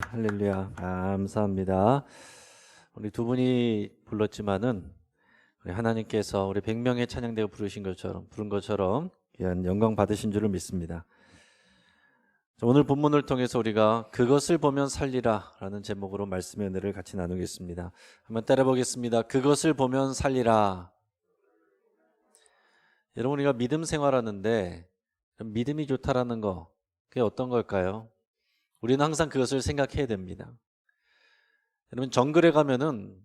할렐루야. 감사합니다. 우리 두 분이 불렀지만은 우리 하나님께서 우리 100명의 찬양대가 부른 것처럼 귀한 영광 받으신 줄을 믿습니다. 오늘 본문을 통해서 우리가 그것을 보면 살리라 라는 제목으로 말씀의 은혜를 같이 나누겠습니다. 한번 따라 보겠습니다. 그것을 보면 살리라. 여러분, 우리가 믿음 생활하는데 믿음이 좋다라는 거, 그게 어떤 걸까요? 우리는 항상 그것을 생각해야 됩니다. 여러분, 정글에 가면은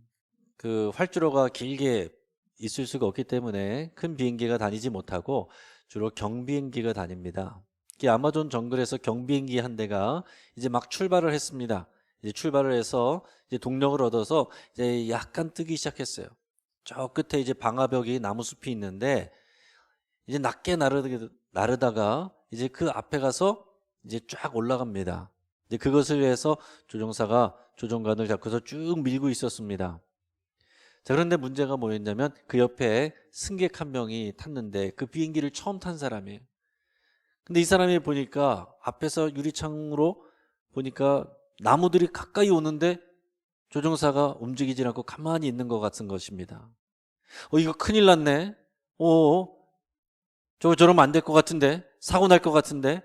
그 활주로가 길게 있을 수가 없기 때문에 큰 비행기가 다니지 못하고 주로 경비행기가 다닙니다. 이 아마존 정글에서 경비행기 한 대가 이제 막 출발을 했습니다. 이제 출발을 해서 이제 동력을 얻어서 이제 약간 뜨기 시작했어요. 저 끝에 이제 방화벽이 나무숲이 있는데 이제 낮게 나르다가 이제 그 앞에 가서 이제 쫙 올라갑니다. 이제 그것을 위해서 조종사가 조종관을 잡고서 쭉 밀고 있었습니다. 자, 그런데 문제가 뭐였냐면 그 옆에 승객 한 명이 탔는데 그 비행기를 처음 탄 사람이에요. 근데 이 사람이 보니까 앞에서 유리창으로 보니까 나무들이 가까이 오는데 조종사가 움직이지 않고 가만히 있는 것 같은 것입니다. 이거 큰일 났네. 저러면 안 될 것 같은데, 사고 날 것 같은데.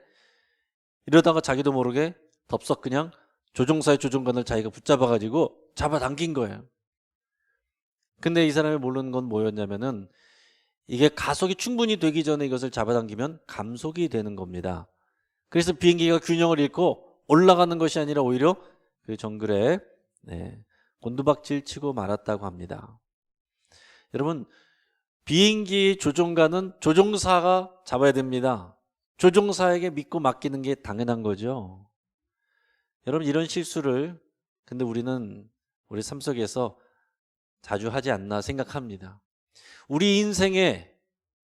이러다가 자기도 모르게 덥석 그냥 조종사의 조종관을 자기가 붙잡아가지고 잡아당긴 거예요. 근데 이 사람이 모르는 건 뭐였냐면은 이게 가속이 충분히 되기 전에 이것을 잡아당기면 감속이 되는 겁니다. 그래서 비행기가 균형을 잃고 올라가는 것이 아니라 오히려 그 정글에 곤두박질 치고 말았다고 합니다. 여러분, 비행기 조종관은 조종사가 잡아야 됩니다. 조종사에게 믿고 맡기는 게 당연한 거죠. 여러분, 이런 실수를 근데 우리는 우리 삶 속에서 자주 하지 않나 생각합니다. 우리 인생의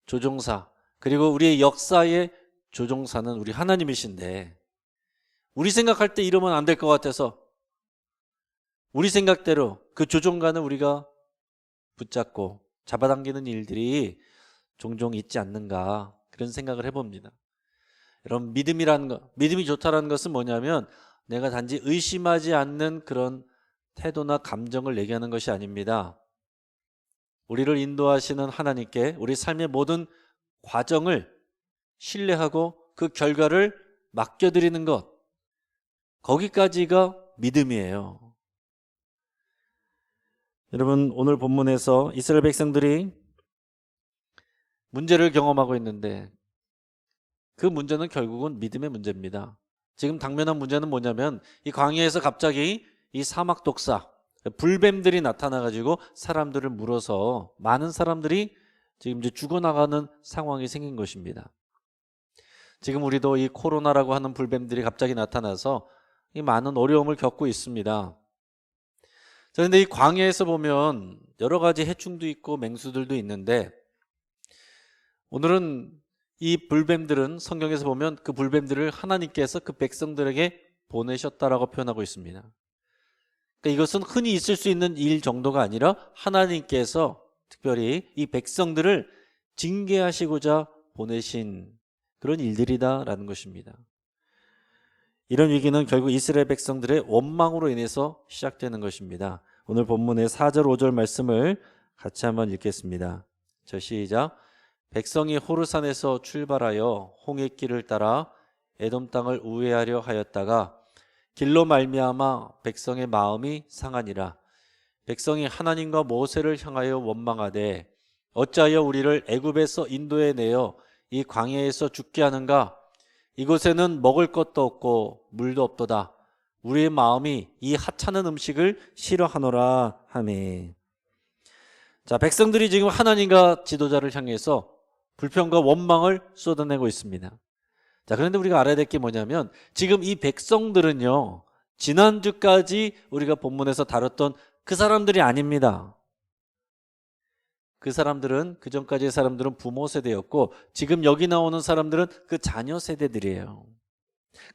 조종사, 그리고 우리의 역사의 조종사는 우리 하나님이신데 우리 생각할 때 이러면 안 될 것 같아서 우리 생각대로 그 조종관을 우리가 붙잡고 잡아당기는 일들이 종종 있지 않는가, 그런 생각을 해봅니다. 여러분, 믿음이 좋다는 것은 뭐냐면 내가 단지 의심하지 않는 그런 태도나 감정을 얘기하는 것이 아닙니다. 우리를 인도하시는 하나님께 우리 삶의 모든 과정을 신뢰하고 그 결과를 맡겨드리는 것, 거기까지가 믿음이에요. 여러분, 오늘 본문에서 이스라엘 백성들이 문제를 경험하고 있는데 그 문제는 결국은 믿음의 문제입니다. 지금 당면한 문제는 뭐냐면 이 광야에서 갑자기 이 사막 독사, 불뱀들이 나타나가지고 사람들을 물어서 많은 사람들이 지금 이제 죽어나가는 상황이 생긴 것입니다. 지금 우리도 이 코로나라고 하는 불뱀들이 갑자기 나타나서 이 많은 어려움을 겪고 있습니다. 자, 그런데 이 광야에서 보면 여러 가지 해충도 있고 맹수들도 있는데 오늘은 이 불뱀들은 성경에서 보면 그 불뱀들을 하나님께서 그 백성들에게 보내셨다라고 표현하고 있습니다. 그러니까 이것은 흔히 있을 수 있는 일 정도가 아니라 하나님께서 특별히 이 백성들을 징계하시고자 보내신 그런 일들이다라는 것입니다. 이런 위기는 결국 이스라엘 백성들의 원망으로 인해서 시작되는 것입니다. 오늘 본문의 4절 5절 말씀을 같이 한번 읽겠습니다. 시작. 백성이 호르산에서 출발하여 홍해길을 따라 에돔 땅을 우회하려 하였다가 길로 말미암아 백성의 마음이 상하니라. 백성이 하나님과 모세를 향하여 원망하되 어찌하여 우리를 애굽에서 인도해 내어 이 광야에서 죽게 하는가? 이곳에는 먹을 것도 없고 물도 없도다. 우리의 마음이 이 하찮은 음식을 싫어하노라 하매. 자, 백성들이 지금 하나님과 지도자를 향해서 불평과 원망을 쏟아내고 있습니다. 자, 그런데 우리가 알아야 될 게 뭐냐면 지금 이 백성들은요, 지난주까지 우리가 본문에서 다뤘던 그 사람들이 아닙니다. 그 사람들은, 그 전까지의 사람들은 부모 세대였고 지금 여기 나오는 사람들은 그 자녀 세대들이에요.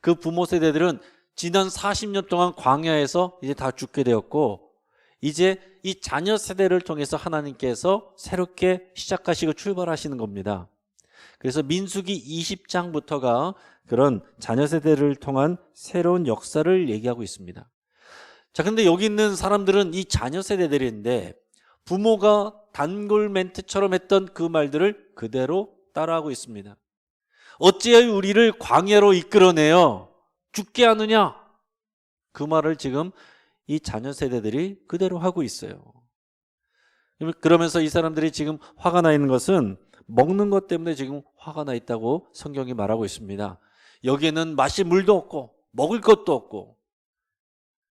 그 부모 세대들은 지난 40년 동안 광야에서 이제 다 죽게 되었고 이제 이 자녀 세대를 통해서 하나님께서 새롭게 시작하시고 출발하시는 겁니다. 그래서 민수기 20장부터가 그런 자녀 세대를 통한 새로운 역사를 얘기하고 있습니다. 자, 근데 여기 있는 사람들은 이 자녀 세대들인데 부모가 단골 멘트처럼 했던 그 말들을 그대로 따라하고 있습니다. 어찌하여 우리를 광야로 이끌어내어 죽게 하느냐? 그 말을 지금 이 자녀 세대들이 그대로 하고 있어요. 그러면서 이 사람들이 지금 화가 나 있는 것은 먹는 것 때문에 지금 화가 나 있다고 성경이 말하고 있습니다. 여기에는 마실 물도 없고 먹을 것도 없고,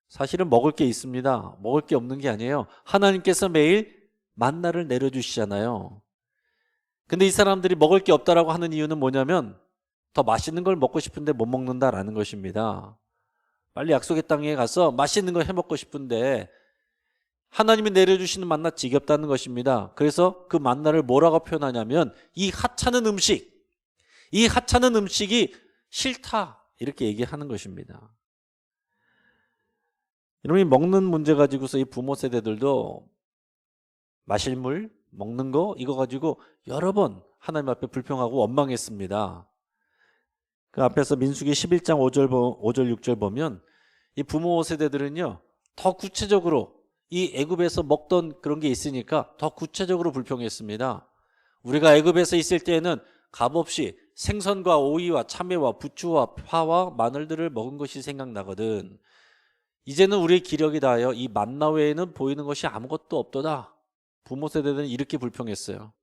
사실은 먹을 게 있습니다. 먹을 게 없는 게 아니에요. 하나님께서 매일 만나를 내려주시잖아요. 근데 이 사람들이 먹을 게 없다라고 하는 이유는 뭐냐면 더 맛있는 걸 먹고 싶은데 못 먹는다라는 것입니다. 빨리 약속의 땅에 가서 맛있는 걸 해먹고 싶은데 하나님이 내려주시는 만나 지겹다는 것입니다. 그래서 그 만나를 뭐라고 표현하냐면 이 하찮은 음식, 이 하찮은 음식이 싫다, 이렇게 얘기하는 것입니다. 여러분이 먹는 문제 가지고서 이 부모 세대들도 마실 물, 먹는 거 이거 가지고 여러 번 하나님 앞에 불평하고 원망했습니다. 그 앞에서 민수기 11장 5절 6절 보면 이 부모 세대들은요 더 구체적으로 이 애굽에서 먹던 그런 게 있으니까 더 구체적으로 불평했습니다. 우리가 애굽에서 있을 때에는 값없이 생선과 오이와 참외와 부추와 파와 마늘들을 먹은 것이 생각나거든. 이제는 우리의 기력이 다하여 이 만나 외에는 보이는 것이 아무것도 없도다. 부모 세대들은 이렇게 불평했어요.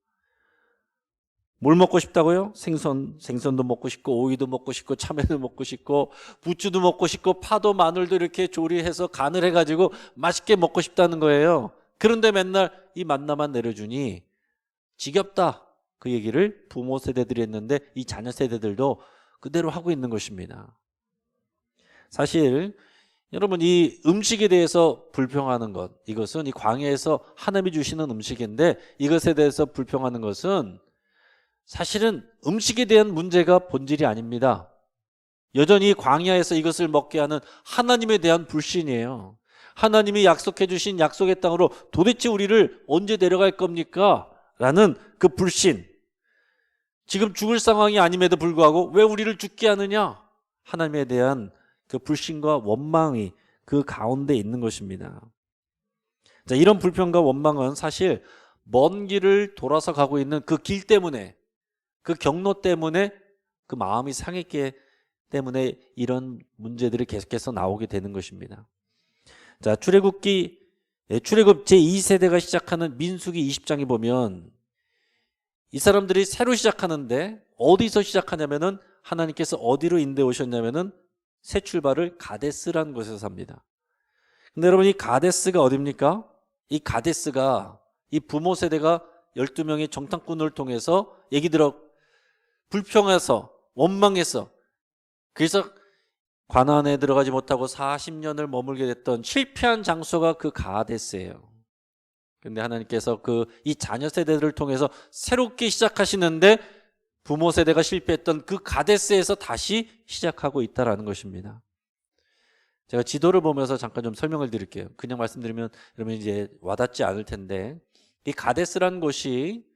뭘 먹고 싶다고요? 생선도 먹고 싶고 오이도 먹고 싶고 참외도 먹고 싶고 부추도 먹고 싶고 파도 마늘도 이렇게 조리해서 간을 해가지고 맛있게 먹고 싶다는 거예요. 그런데 맨날 이 만나만 내려주니 지겹다, 그 얘기를 부모 세대들이 했는데 이 자녀 세대들도 그대로 하고 있는 것입니다. 사실 여러분 이 음식에 대해서 불평하는 것, 이것은 이 광야에서 하나님이 주시는 음식인데 이것에 대해서 불평하는 것은 사실은 음식에 대한 문제가 본질이 아닙니다. 여전히 광야에서 이것을 먹게 하는 하나님에 대한 불신이에요. 하나님이 약속해 주신 약속의 땅으로 도대체 우리를 언제 데려갈 겁니까? 라는 그 불신. 지금 죽을 상황이 아님에도 불구하고 왜 우리를 죽게 하느냐? 하나님에 대한 그 불신과 원망이 그 가운데 있는 것입니다. 자, 이런 불평과 원망은 사실 먼 길을 돌아서 가고 있는 그 길 때문에, 그 경로 때문에 그 마음이 상했기 때문에 이런 문제들이 계속해서 나오게 되는 것입니다. 자, 출애굽 제2세대가 시작하는 민수기 20장에 보면 이 사람들이 새로 시작하는데 어디서 시작하냐면은 하나님께서 어디로 인도해 오셨냐면은 새 출발을 가데스라는 곳에서 합니다. 근데 여러분 이 가데스가 어디입니까? 이 가데스가 이 부모 세대가 12명의 정탐꾼을 통해서 얘기 들어 불평해서 원망해서 그래서 가나안에 들어가지 못하고 40년을 머물게 됐던 실패한 장소가 그 가데스예요. 근데 하나님께서 이 자녀 세대들을 통해서 새롭게 시작하시는데 부모 세대가 실패했던 그 가데스에서 다시 시작하고 있다는 것입니다. 제가 지도를 보면서 잠깐 좀 설명을 드릴게요. 그냥 말씀드리면 여러분 이제 와닿지 않을 텐데 이 가데스라는 곳이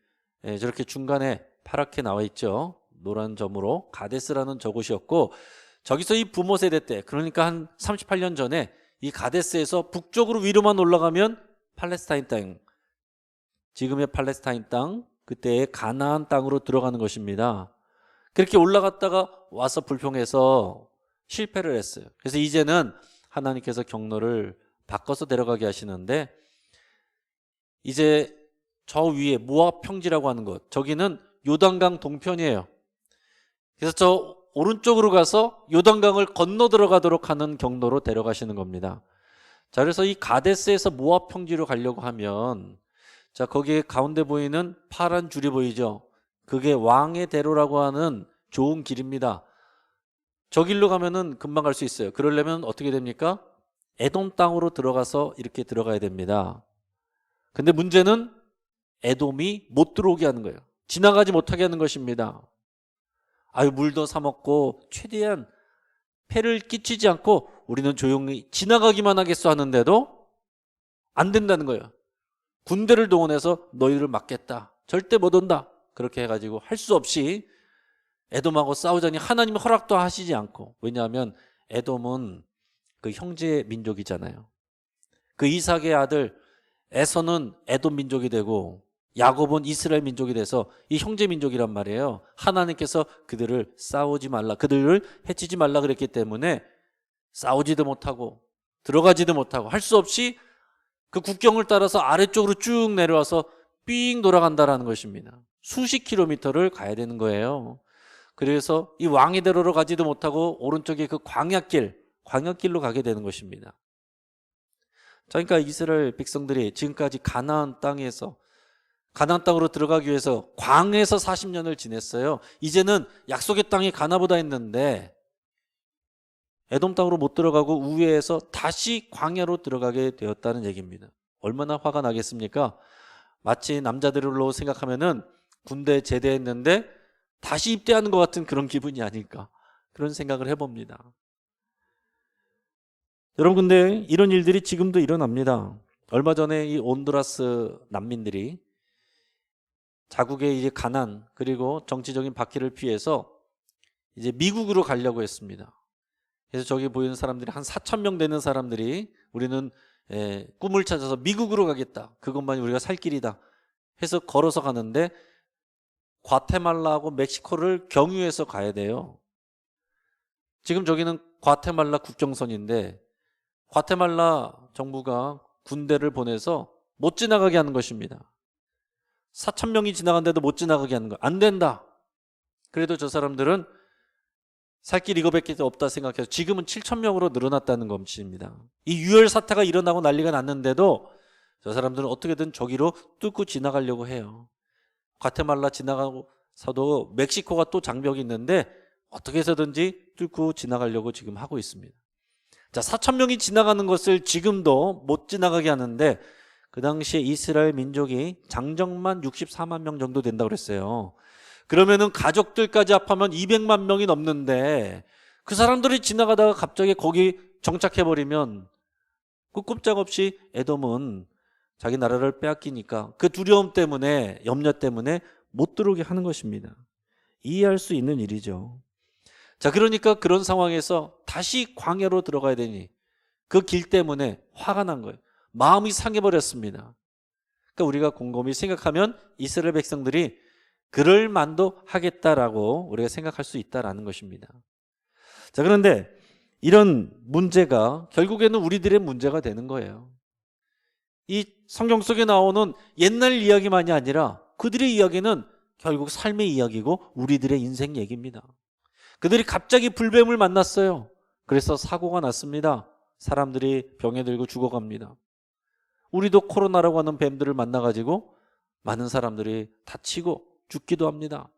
저렇게 중간에 파랗게 나와 있죠. 노란 점으로 가데스라는 저곳이었고 저기서 이 부모 세대 때 그러니까 한 38년 전에 이 가데스에서 북쪽으로 위로만 올라가면 팔레스타인 땅, 지금의 팔레스타인 땅, 그때의 가나안 땅으로 들어가는 것입니다. 그렇게 올라갔다가 와서 불평해서 실패를 했어요. 그래서 이제는 하나님께서 경로를 바꿔서 데려가게 하시는데 이제 저 위에 모압 평지라고 하는 곳, 저기는 요단강 동편이에요. 그래서 저 오른쪽으로 가서 요단강을 건너 들어가도록 하는 경로로 데려가시는 겁니다. 자, 그래서 이 가데스에서 모압 평지로 가려고 하면 자, 거기에 가운데 보이는 파란 줄이 보이죠? 그게 왕의 대로라고 하는 좋은 길입니다. 저 길로 가면은 금방 갈 수 있어요. 그러려면 어떻게 됩니까? 에돔 땅으로 들어가서 이렇게 들어가야 됩니다. 근데 문제는 에돔이 못 들어오게 하는 거예요. 지나가지 못하게 하는 것입니다. 아유, 물도 사 먹고 최대한 폐를 끼치지 않고 우리는 조용히 지나가기만 하겠어 하는데도 안 된다는 거예요. 군대를 동원해서 너희를 막겠다. 절대 못 온다. 그렇게 해가지고 할 수 없이 에돔하고 싸우자니 하나님이 허락도 하시지 않고, 왜냐하면 에돔은 그 형제 민족이잖아요. 그 이삭의 아들 에서는 에돔 민족이 되고 야곱은 이스라엘 민족이 돼서 이 형제 민족이란 말이에요. 하나님께서 그들을 싸우지 말라, 그들을 해치지 말라 그랬기 때문에 싸우지도 못하고 들어가지도 못하고 할 수 없이 그 국경을 따라서 아래쪽으로 쭉 내려와서 삥 돌아간다라는 것입니다. 수십 킬로미터를 가야 되는 거예요. 그래서 이 왕이대로로 가지도 못하고 오른쪽에 그 광야길로 가게 되는 것입니다. 그러니까 이스라엘 백성들이 지금까지 가나안 땅으로 들어가기 위해서 광야에서 40년을 지냈어요. 이제는 약속의 땅이 가나보다 했는데 에돔 땅으로 못 들어가고 우회해서 다시 광야로 들어가게 되었다는 얘기입니다. 얼마나 화가 나겠습니까? 마치 남자들로 생각하면은 군대 제대했는데 다시 입대하는 것 같은 그런 기분이 아닐까, 그런 생각을 해봅니다. 여러분, 근데 이런 일들이 지금도 일어납니다. 얼마 전에 이 온두라스 난민들이 자국의 이제 가난 그리고 정치적인 박해를 피해서 이제 미국으로 가려고 했습니다. 그래서 저기 보이는 사람들이 한 4,000명 되는 사람들이 우리는 꿈을 찾아서 미국으로 가겠다, 그것만이 우리가 살 길이다 해서 걸어서 가는데 과테말라하고 멕시코를 경유해서 가야 돼요. 지금 저기는 과테말라 국경선인데 과테말라 정부가 군대를 보내서 못 지나가게 하는 것입니다. 4,000명이 지나간데도 못 지나가게 하는 거, 안 된다. 그래도 저 사람들은 살 길 이거밖에 없다 생각해서 지금은 7,000명으로 늘어났다는 것입니다. 이 유혈 사태가 일어나고 난리가 났는데도 저 사람들은 어떻게든 저기로 뚫고 지나가려고 해요. 과테말라 지나가서도 멕시코가 또 장벽이 있는데 어떻게 해서든지 뚫고 지나가려고 지금 하고 있습니다. 자, 4,000명이 지나가는 것을 지금도 못 지나가게 하는데 그 당시에 이스라엘 민족이 장정만 64만 명 정도 된다고 그랬어요. 그러면은 가족들까지 합하면 200만 명이 넘는데 그 사람들이 지나가다가 갑자기 거기 정착해버리면 그 꼼짝없이 에돔은 자기 나라를 빼앗기니까 그 두려움 때문에, 염려 때문에 못 들어오게 하는 것입니다. 이해할 수 있는 일이죠. 자, 그러니까 그런 상황에서 다시 광야로 들어가야 되니 그 길 때문에 화가 난 거예요. 마음이 상해버렸습니다. 그러니까 우리가 곰곰이 생각하면 이스라엘 백성들이 그럴 만도 하겠다라고 우리가 생각할 수 있다라는 것입니다. 자, 그런데 이런 문제가 결국에는 우리들의 문제가 되는 거예요. 이 성경 속에 나오는 옛날 이야기만이 아니라 그들의 이야기는 결국 삶의 이야기고 우리들의 인생 얘기입니다. 그들이 갑자기 불뱀을 만났어요. 그래서 사고가 났습니다. 사람들이 병에 들고 죽어갑니다. 우리도 코로나라고 하는 뱀들을 만나가지고 많은 사람들이 다치고 죽기도 합니다.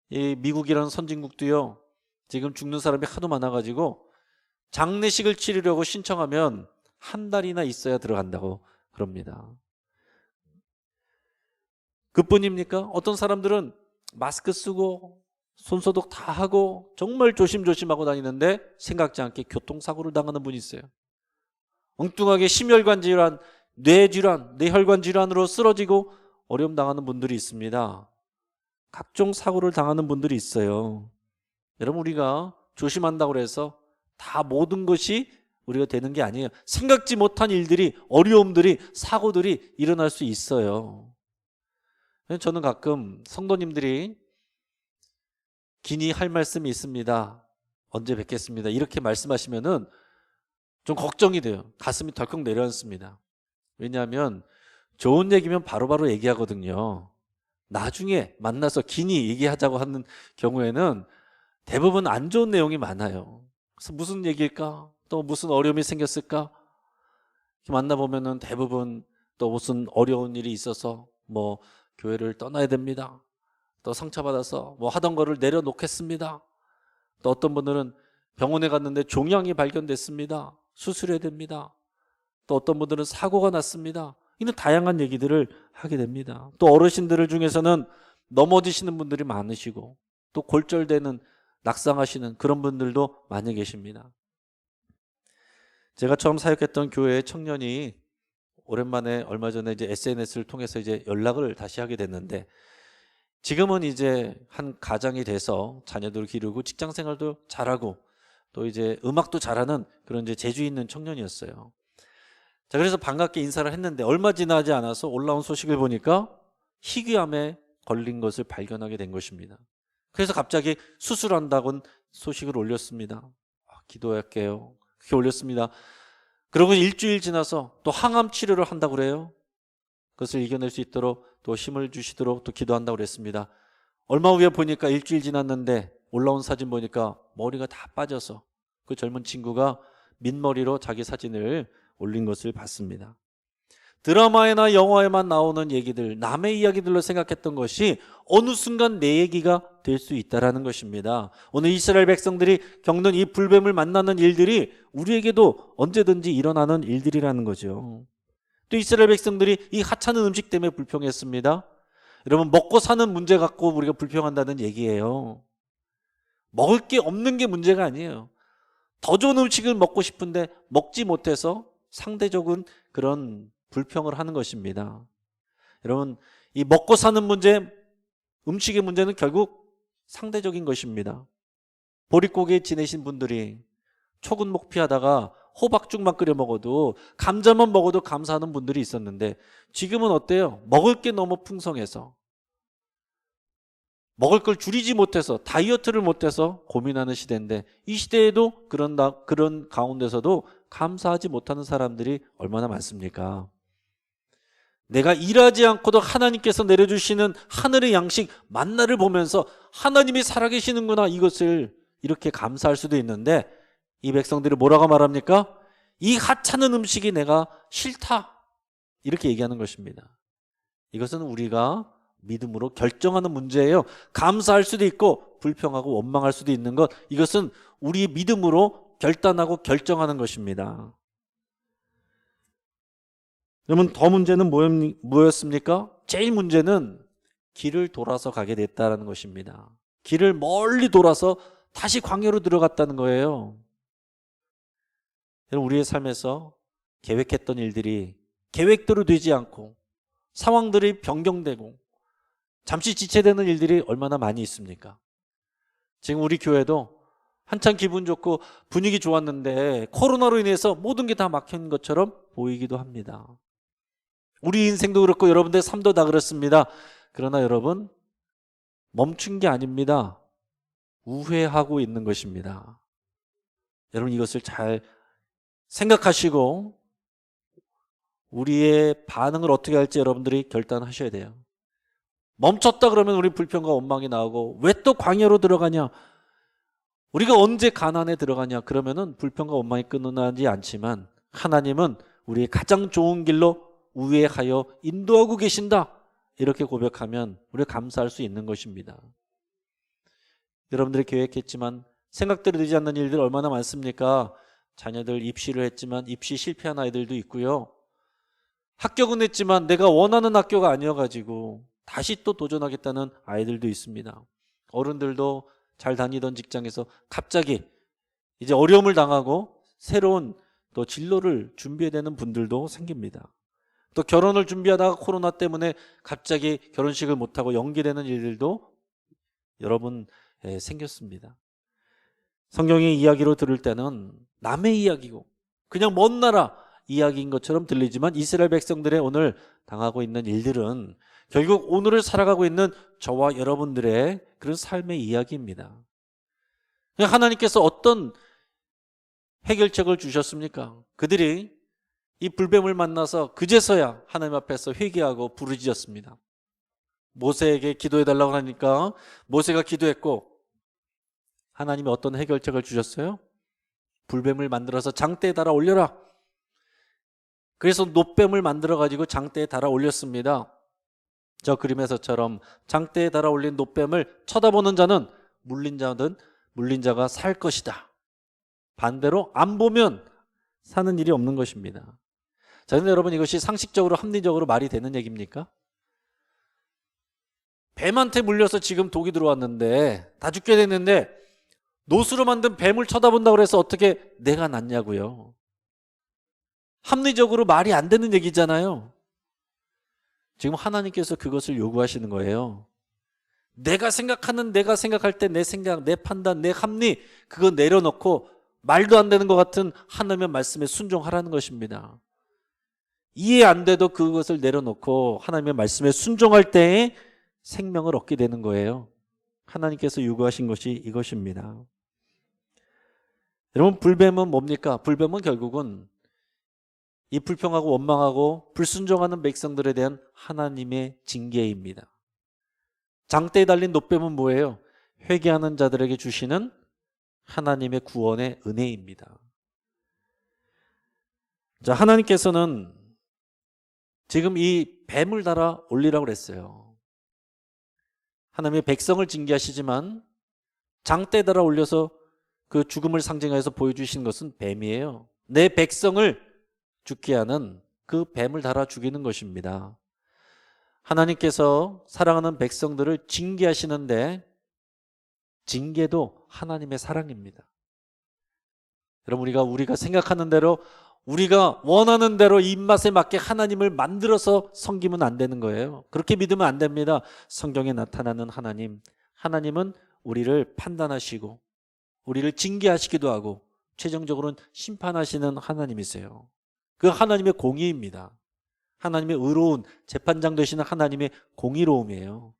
이 미국이라는 선진국도요, 지금 죽는 사람이 하도 많아가지고 장례식을 치르려고 신청하면 한 달이나 있어야 들어간다고 그럽니다. 그뿐입니까? 어떤 사람들은 마스크 쓰고 손소독 다 하고 정말 조심조심하고 다니는데 생각지 않게 교통사고를 당하는 분이 있어요. 엉뚱하게 심혈관 질환, 뇌질환, 뇌혈관 질환으로 쓰러지고 어려움 당하는 분들이 있습니다. 각종 사고를 당하는 분들이 있어요. 여러분, 우리가 조심한다고 해서 다 모든 것이 우리가 되는 게 아니에요. 생각지 못한 일들이, 어려움들이, 사고들이 일어날 수 있어요. 저는 가끔 성도님들이 기니 할 말씀이 있습니다, 언제 뵙겠습니다, 이렇게 말씀하시면은 좀 걱정이 돼요. 가슴이 덜컥 내려앉습니다. 왜냐하면 좋은 얘기면 바로바로 얘기하거든요. 나중에 만나서 기니 얘기하자고 하는 경우에는 대부분 안 좋은 내용이 많아요. 그래서 무슨 얘기일까? 또 무슨 어려움이 생겼을까? 만나보면은 대부분 또 무슨 어려운 일이 있어서 뭐 교회를 떠나야 됩니다, 또 상처받아서 뭐 하던 거를 내려놓겠습니다, 또 어떤 분들은 병원에 갔는데 종양이 발견됐습니다, 수술해야 됩니다, 또 어떤 분들은 사고가 났습니다. 이런 다양한 얘기들을 하게 됩니다. 또 어르신들 중에서는 넘어지시는 분들이 많으시고 또 골절되는, 낙상하시는 그런 분들도 많이 계십니다. 제가 처음 사역했던 교회의 청년이 오랜만에 얼마 전에 이제 SNS를 통해서 이제 연락을 다시 하게 됐는데 지금은 이제 한 가장이 돼서 자녀들을 기르고 직장 생활도 잘하고 또 이제 음악도 잘하는 그런 이제 재주 있는 청년이었어요. 자, 그래서 반갑게 인사를 했는데 얼마 지나지 않아서 올라온 소식을 보니까 희귀암에 걸린 것을 발견하게 된 것입니다. 그래서 갑자기 수술한다고 소식을 올렸습니다. 기도할게요. 그렇게 올렸습니다. 그러고 일주일 지나서 또 항암 치료를 한다고 그래요. 그것을 이겨낼 수 있도록 또 힘을 주시도록 또 기도한다고 그랬습니다. 얼마 후에 보니까 일주일 지났는데 올라온 사진 보니까 머리가 다 빠져서 그 젊은 친구가 민머리로 자기 사진을 올린 것을 봤습니다. 드라마에나 영화에만 나오는 얘기들, 남의 이야기들로 생각했던 것이 어느 순간 내 얘기가 될 수 있다는 것입니다. 오늘 이스라엘 백성들이 겪는 이 불뱀을 만나는 일들이 우리에게도 언제든지 일어나는 일들이라는 거죠. 또 이스라엘 백성들이 이 하찮은 음식 때문에 불평했습니다. 여러분, 먹고 사는 문제 갖고 우리가 불평한다는 얘기예요. 먹을 게 없는 게 문제가 아니에요. 더 좋은 음식을 먹고 싶은데 먹지 못해서 상대적인 그런 불평을 하는 것입니다. 여러분, 이 먹고 사는 문제, 음식의 문제는 결국 상대적인 것입니다. 보릿고개에 지내신 분들이 초근목 피하다가 호박죽만 끓여 먹어도, 감자만 먹어도 감사하는 분들이 있었는데 지금은 어때요? 먹을 게 너무 풍성해서 먹을 걸 줄이지 못해서, 다이어트를 못해서 고민하는 시대인데, 이 시대에도 그런 가운데서도 감사하지 못하는 사람들이 얼마나 많습니까? 내가 일하지 않고도 하나님께서 내려주시는 하늘의 양식 만나를 보면서 하나님이 살아계시는구나, 이것을 이렇게 감사할 수도 있는데, 이 백성들이 뭐라고 말합니까? 이 하찮은 음식이 내가 싫다, 이렇게 얘기하는 것입니다. 이것은 우리가 믿음으로 결정하는 문제예요. 감사할 수도 있고 불평하고 원망할 수도 있는 것, 이것은 우리의 믿음으로 결단하고 결정하는 것입니다. 그러면 더 문제는 뭐였습니까? 제일 문제는 길을 돌아서 가게 됐다는 것입니다. 길을 멀리 돌아서 다시 광야로 들어갔다는 거예요. 우리의 삶에서 계획했던 일들이 계획대로 되지 않고 상황들이 변경되고 잠시 지체되는 일들이 얼마나 많이 있습니까? 지금 우리 교회도 한참 기분 좋고 분위기 좋았는데 코로나로 인해서 모든 게 다 막힌 것처럼 보이기도 합니다. 우리 인생도 그렇고 여러분들의 삶도 다 그렇습니다. 그러나 여러분, 멈춘 게 아닙니다. 우회하고 있는 것입니다. 여러분, 이것을 잘 생각하시고 우리의 반응을 어떻게 할지 여러분들이 결단하셔야 돼요. 멈췄다 그러면 우리 불평과 원망이 나오고, 왜 또 광야로 들어가냐, 우리가 언제 가난에 들어가냐, 그러면은 불평과 원망이 끝나지 않지만 하나님은 우리의 가장 좋은 길로 우회하여 인도하고 계신다, 이렇게 고백하면 우리가 감사할 수 있는 것입니다. 여러분들이 계획했지만 생각대로 되지 않는 일들 얼마나 많습니까? 자녀들 입시를 했지만 입시 실패한 아이들도 있고요. 합격은 했지만 내가 원하는 학교가 아니어가지고 다시 또 도전하겠다는 아이들도 있습니다. 어른들도 잘 다니던 직장에서 갑자기 이제 어려움을 당하고 새로운 또 진로를 준비해야 되는 분들도 생깁니다. 또 결혼을 준비하다가 코로나 때문에 갑자기 결혼식을 못하고 연기되는 일들도 여러분 생겼습니다. 성경의 이야기로 들을 때는 남의 이야기고 그냥 먼 나라 이야기인 것처럼 들리지만, 이스라엘 백성들의 오늘 당하고 있는 일들은 결국 오늘을 살아가고 있는 저와 여러분들의 그런 삶의 이야기입니다. 하나님께서 어떤 해결책을 주셨습니까? 그들이 이 불뱀을 만나서 그제서야 하나님 앞에서 회개하고 부르짖었습니다. 모세에게 기도해달라고 하니까 모세가 기도했고, 하나님이 어떤 해결책을 주셨어요? 불뱀을 만들어서 장대에 달아 올려라. 그래서 놋뱀을 만들어 가지고 장대에 달아 올렸습니다. 저 그림에서처럼 장대에 달아 올린 놋뱀을 쳐다보는 자는 물린 자가 살 것이다. 반대로 안 보면 사는 일이 없는 것입니다. 자, 그런데 여러분, 이것이 상식적으로 합리적으로 말이 되는 얘기입니까? 뱀한테 물려서 지금 독이 들어왔는데 다 죽게 됐는데 놋으로 만든 뱀을 쳐다본다고 해서 어떻게 내가 낫냐고요. 합리적으로 말이 안 되는 얘기잖아요. 지금 하나님께서 그것을 요구하시는 거예요. 내가 생각할 때 내 생각, 내 판단, 내 합리 그거 내려놓고 말도 안 되는 것 같은 하나님의 말씀에 순종하라는 것입니다. 이해 안 돼도 그것을 내려놓고 하나님의 말씀에 순종할 때에 생명을 얻게 되는 거예요. 하나님께서 요구하신 것이 이것입니다. 여러분, 불뱀은 뭡니까? 불뱀은 결국은 이 불평하고 원망하고 불순종하는 백성들에 대한 하나님의 징계입니다. 장대에 달린 놋뱀은 뭐예요? 회개하는 자들에게 주시는 하나님의 구원의 은혜입니다. 자, 하나님께서는 지금 이 뱀을 달아 올리라고 그랬어요. 하나님의 백성을 징계하시지만 장대에 달아 올려서 그 죽음을 상징해서 보여주신 것은 뱀이에요. 내 백성을 죽게 하는 그 뱀을 달아 죽이는 것입니다. 하나님께서 사랑하는 백성들을 징계하시는데 징계도 하나님의 사랑입니다. 여러분, 우리가 생각하는 대로, 우리가 원하는 대로 입맛에 맞게 하나님을 만들어서 섬기면 안 되는 거예요. 그렇게 믿으면 안 됩니다. 성경에 나타나는 하나님은 우리를 판단하시고 우리를 징계하시기도 하고 최종적으로는 심판하시는 하나님이세요. 그 하나님의 공의입니다. 하나님의 의로운 재판장 되시는 하나님의 공의로움이에요.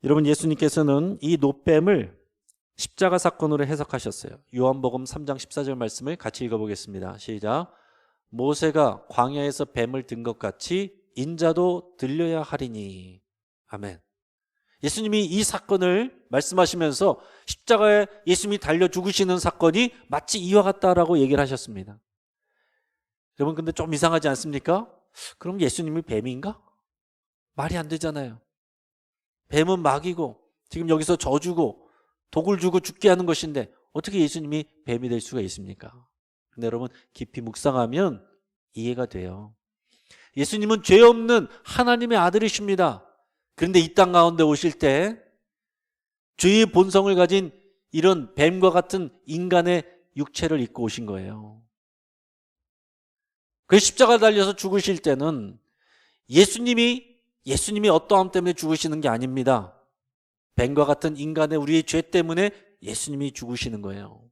여러분, 예수님께서는 이 놋뱀을 십자가 사건으로 해석하셨어요. 요한복음 3장 14절 말씀을 같이 읽어보겠습니다. 시작. 모세가 광야에서 뱀을 든 것 같이 인자도 들려야 하리니. 아멘. 예수님이 이 사건을 말씀하시면서 십자가에 예수님이 달려 죽으시는 사건이 마치 이와 같다라고 얘기를 하셨습니다. 여러분, 근데 좀 이상하지 않습니까? 그럼 예수님이 뱀인가? 말이 안 되잖아요. 뱀은 마귀고 지금 여기서 져주고 독을 주고 죽게 하는 것인데 어떻게 예수님이 뱀이 될 수가 있습니까? 근데 여러분, 깊이 묵상하면 이해가 돼요. 예수님은 죄 없는 하나님의 아들이십니다. 그런데 이 땅 가운데 오실 때 죄의 본성을 가진 이런 뱀과 같은 인간의 육체를 입고 오신 거예요. 그 십자가 달려서 죽으실 때는 예수님이 어떠함 때문에 죽으시는 게 아닙니다. 뱀과 같은 인간의 우리의 죄 때문에 예수님이 죽으시는 거예요.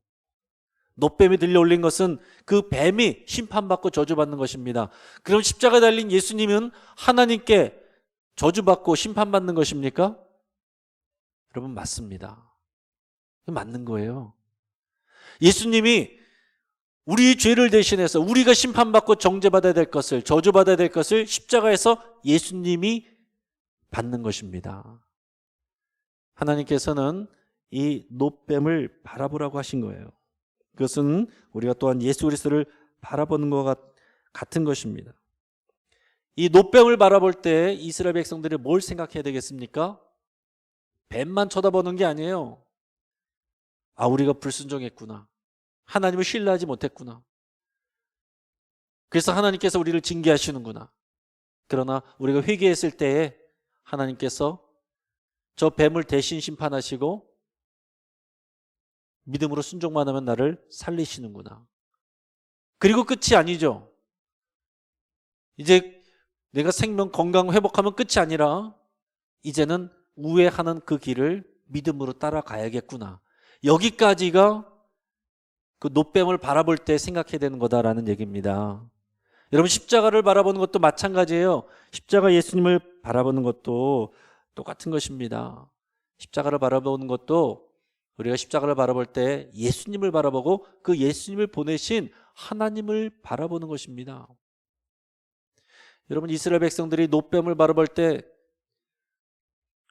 놋뱀이 들려 올린 것은 그 뱀이 심판받고 저주받는 것입니다. 그럼 십자가 달린 예수님은 하나님께 저주받고 심판받는 것입니까? 여러분, 맞습니다. 맞는 거예요. 예수님이 우리 죄를 대신해서 우리가 심판받고 정죄받아야 될 것을, 저주받아야 될 것을 십자가에서 예수님이 받는 것입니다. 하나님께서는 이 놋뱀을 바라보라고 하신 거예요. 그것은 우리가 또한 예수 그리스도를 바라보는 것 같은 것입니다. 이 놋뱀을 바라볼 때 이스라엘 백성들이 뭘 생각해야 되겠습니까? 뱀만 쳐다보는 게 아니에요. 아, 우리가 불순종했구나. 하나님을 신뢰하지 못했구나. 그래서 하나님께서 우리를 징계하시는구나. 그러나 우리가 회개했을 때에 하나님께서 저 뱀을 대신 심판하시고 믿음으로 순종만 하면 나를 살리시는구나. 그리고 끝이 아니죠. 이제 내가 생명 건강 회복하면 끝이 아니라 이제는 우회하는 그 길을 믿음으로 따라가야겠구나. 여기까지가 그 놋뱀을 바라볼 때 생각해야 되는 거다라는 얘기입니다. 여러분, 십자가를 바라보는 것도 마찬가지예요. 십자가 예수님을 바라보는 것도 똑같은 것입니다. 십자가를 바라보는 것도 우리가 십자가를 바라볼 때 예수님을 바라보고 그 예수님을 보내신 하나님을 바라보는 것입니다. 여러분, 이스라엘 백성들이 놋뱀을 바라볼 때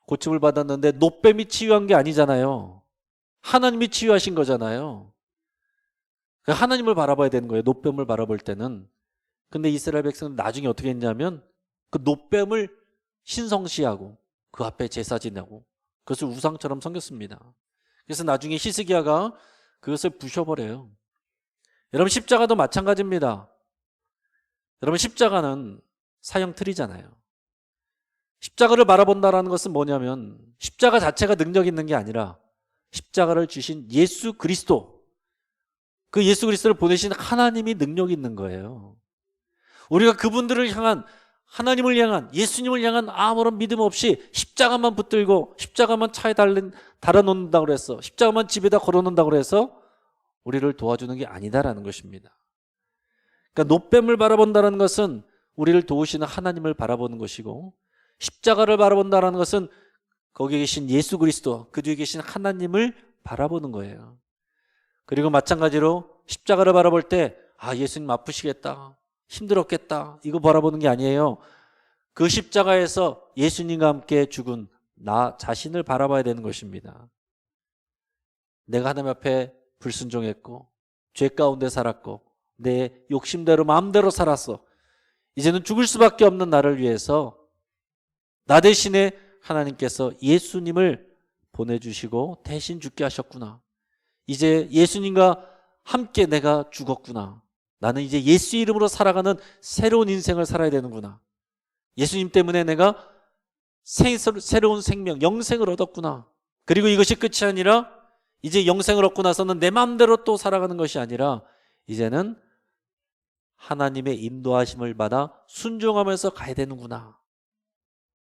고침을 받았는데 놋뱀이 치유한 게 아니잖아요. 하나님이 치유하신 거잖아요. 하나님을 바라봐야 되는 거예요. 놋뱀을 바라볼 때는. 근데 이스라엘 백성은 나중에 어떻게 했냐면 그 놋뱀을 신성시하고 그 앞에 제사 지내고 그것을 우상처럼 섬겼습니다. 그래서 나중에 히스기야가 그것을 부셔버려요. 여러분, 십자가도 마찬가지입니다. 여러분, 십자가는 사형 틀이잖아요. 십자가를 바라본다는 것은 뭐냐면 십자가 자체가 능력 있는 게 아니라 십자가를 주신 예수 그리스도, 그 예수 그리스도를 보내신 하나님이 능력 있는 거예요. 우리가 그분들을 향한 하나님을 향한, 예수님을 향한 아무런 믿음 없이 십자가만 붙들고 십자가만 차에 달아놓는다고 그래서, 십자가만 집에다 걸어놓는다고 그래서 우리를 도와주는 게 아니다라는 것입니다. 그러니까 노뱀을 바라본다는 것은 우리를 도우시는 하나님을 바라보는 것이고, 십자가를 바라본다는 것은 거기에 계신 예수 그리스도, 그 뒤에 계신 하나님을 바라보는 거예요. 그리고 마찬가지로 십자가를 바라볼 때 예수님 아프시겠다, 힘들었겠다, 이거 바라보는 게 아니에요. 그 십자가에서 예수님과 함께 죽은 나 자신을 바라봐야 되는 것입니다. 내가 하나님 앞에 불순종했고 죄 가운데 살았고 내 욕심대로 마음대로 살았어. 이제는 죽을 수밖에 없는 나를 위해서 나 대신에 하나님께서 예수님을 보내주시고 대신 죽게 하셨구나. 이제 예수님과 함께 내가 죽었구나. 나는 이제 예수 이름으로 살아가는 새로운 인생을 살아야 되는구나. 예수님 때문에 내가 새로운 생명, 영생을 얻었구나. 그리고 이것이 끝이 아니라 이제 영생을 얻고 나서는 내 마음대로 또 살아가는 것이 아니라 이제는 하나님의 인도하심을 받아 순종하면서 가야 되는구나.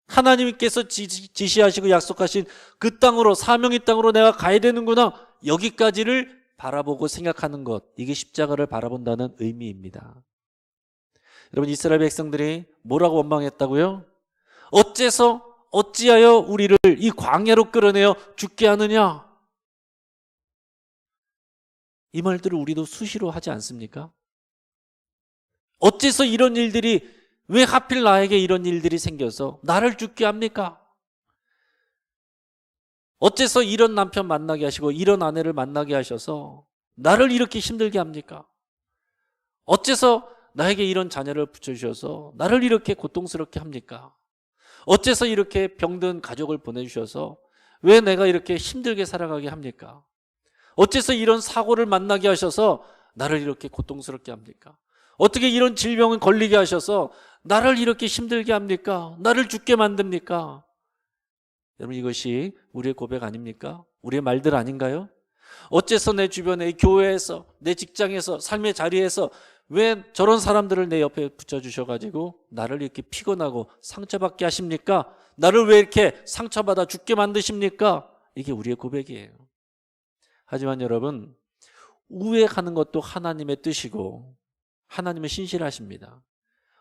하나님께서 지시하시고 약속하신 그 땅으로, 사명의 땅으로 내가 가야 되는구나. 여기까지를 바라보고 생각하는 것, 이게 십자가를 바라본다는 의미입니다. 여러분, 이스라엘 백성들이 뭐라고 원망했다고요? 어찌하여 우리를 이 광야로 끌어내어 죽게 하느냐? 이 말들을 우리도 수시로 하지 않습니까? 어째서 이런 일들이, 왜 하필 나에게 이런 일들이 생겨서 나를 죽게 합니까? 어째서 이런 남편 만나게 하시고 이런 아내를 만나게 하셔서 나를 이렇게 힘들게 합니까? 어째서 나에게 이런 자녀를 붙여주셔서 나를 이렇게 고통스럽게 합니까? 어째서 이렇게 병든 가족을 보내주셔서 왜 내가 이렇게 힘들게 살아가게 합니까? 어째서 이런 사고를 만나게 하셔서 나를 이렇게 고통스럽게 합니까? 어떻게 이런 질병을 걸리게 하셔서 나를 이렇게 힘들게 합니까? 나를 죽게 만듭니까? 여러분, 이것이 우리의 고백 아닙니까? 우리의 말들 아닌가요? 어째서 내 주변에, 교회에서, 내 직장에서, 삶의 자리에서 왜 저런 사람들을 내 옆에 붙여주셔가지고 나를 이렇게 피곤하고 상처받게 하십니까? 나를 왜 이렇게 상처받아 죽게 만드십니까? 이게 우리의 고백이에요. 하지만 여러분, 우회하는 것도 하나님의 뜻이고 하나님은 신실하십니다.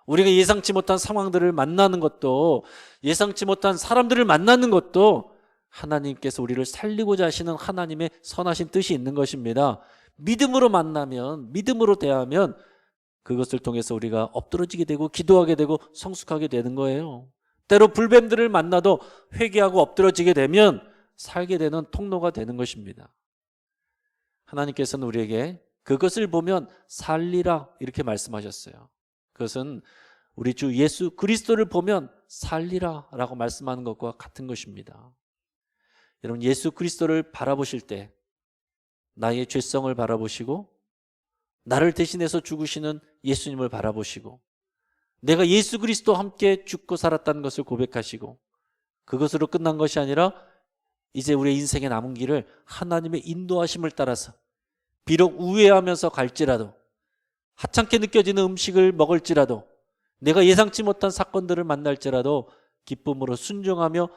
우리가 예상치 못한 상황들을 만나는 것도, 예상치 못한 사람들을 만나는 것도 하나님께서 우리를 살리고자 하시는 하나님의 선하신 뜻이 있는 것입니다. 믿음으로 만나면, 믿음으로 대하면 그것을 통해서 우리가 엎드러지게 되고 기도하게 되고 성숙하게 되는 거예요. 때로 불뱀들을 만나도 회개하고 엎드러지게 되면 살게 되는 통로가 되는 것입니다. 하나님께서는 우리에게 그것을 보면 살리라 이렇게 말씀하셨어요. 그것은 우리 주 예수 그리스도를 보면 살리라 라고 말씀하는 것과 같은 것입니다. 여러분, 예수 그리스도를 바라보실 때 나의 죄성을 바라보시고 나를 대신해서 죽으시는 예수님을 바라보시고 내가 예수 그리스도와 함께 죽고 살았다는 것을 고백하시고 그것으로 끝난 것이 아니라 이제 우리의 인생의 남은 길을 하나님의 인도하심을 따라서 비록 우회하면서 갈지라도, 하찮게 느껴지는 음식을 먹을지라도, 내가 예상치 못한 사건들을 만날지라도 기쁨으로 순종하며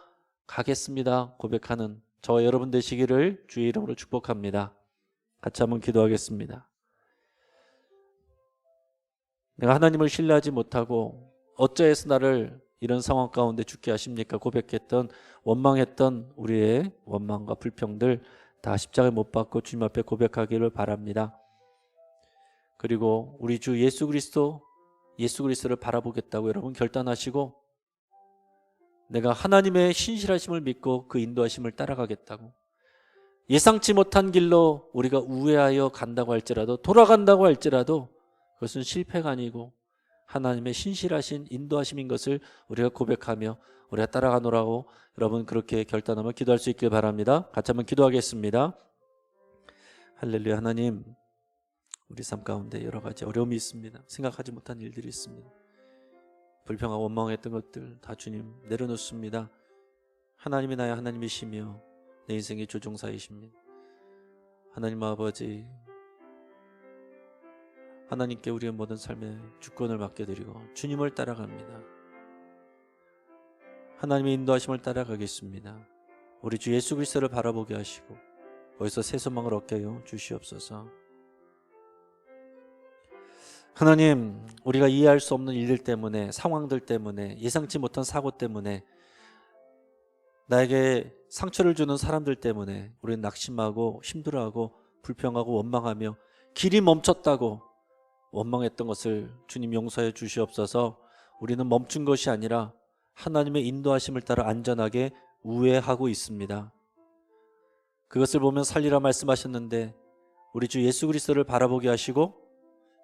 가겠습니다 고백하는 저와 여러분 되시기를 주의 이름으로 축복합니다. 같이 한번 기도하겠습니다. 내가 하나님을 신뢰하지 못하고 어찌해서 나를 이런 상황 가운데 죽게 하십니까? 고백했던, 원망했던 우리의 원망과 불평들 다 십자가에 못 박고 주님 앞에 고백하기를 바랍니다. 그리고 우리 주 예수 그리스도를 바라보겠다고 여러분 결단하시고 내가 하나님의 신실하심을 믿고 그 인도하심을 따라가겠다고, 예상치 못한 길로 우리가 우회하여 간다고 할지라도, 돌아간다고 할지라도 그것은 실패가 아니고 하나님의 신실하신 인도하심인 것을 우리가 고백하며 우리가 따라가노라고 여러분 그렇게 결단하며 기도할 수 있길 바랍니다. 같이 한번 기도하겠습니다. 할렐루야. 하나님, 우리 삶 가운데 여러 가지 어려움이 있습니다. 생각하지 못한 일들이 있습니다. 불평하고 원망했던 것들 다 주님 내려놓습니다. 하나님이 나의 하나님이시며 내 인생의 조종사이십니다. 하나님 아버지, 하나님께 우리의 모든 삶의 주권을 맡겨드리고 주님을 따라갑니다. 하나님의 인도하심을 따라가겠습니다. 우리 주 예수 그리스도를 바라보게 하시고 거기서 새 소망을 얻게 하여 주시옵소서. 하나님, 우리가 이해할 수 없는 일들 때문에, 상황들 때문에, 예상치 못한 사고 때문에, 나에게 상처를 주는 사람들 때문에 우리는 낙심하고 힘들어하고 불평하고 원망하며 길이 멈췄다고 원망했던 것을 주님 용서해 주시옵소서. 우리는 멈춘 것이 아니라 하나님의 인도하심을 따라 안전하게 우회하고 있습니다. 그것을 보면 살리라 말씀하셨는데 우리 주 예수 그리스도를 바라보게 하시고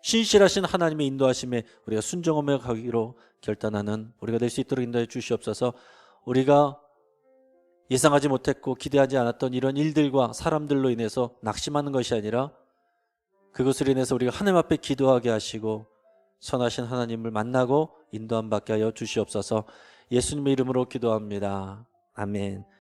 신실하신 하나님의 인도하심에 우리가 순종하며 가기로 결단하는 우리가 될 수 있도록 인도해 주시옵소서. 우리가 예상하지 못했고 기대하지 않았던 이런 일들과 사람들로 인해서 낙심하는 것이 아니라 그것으로 인해서 우리가 하나님 앞에 기도하게 하시고 선하신 하나님을 만나고 인도함 받게 하여 주시옵소서. 예수님의 이름으로 기도합니다. 아멘.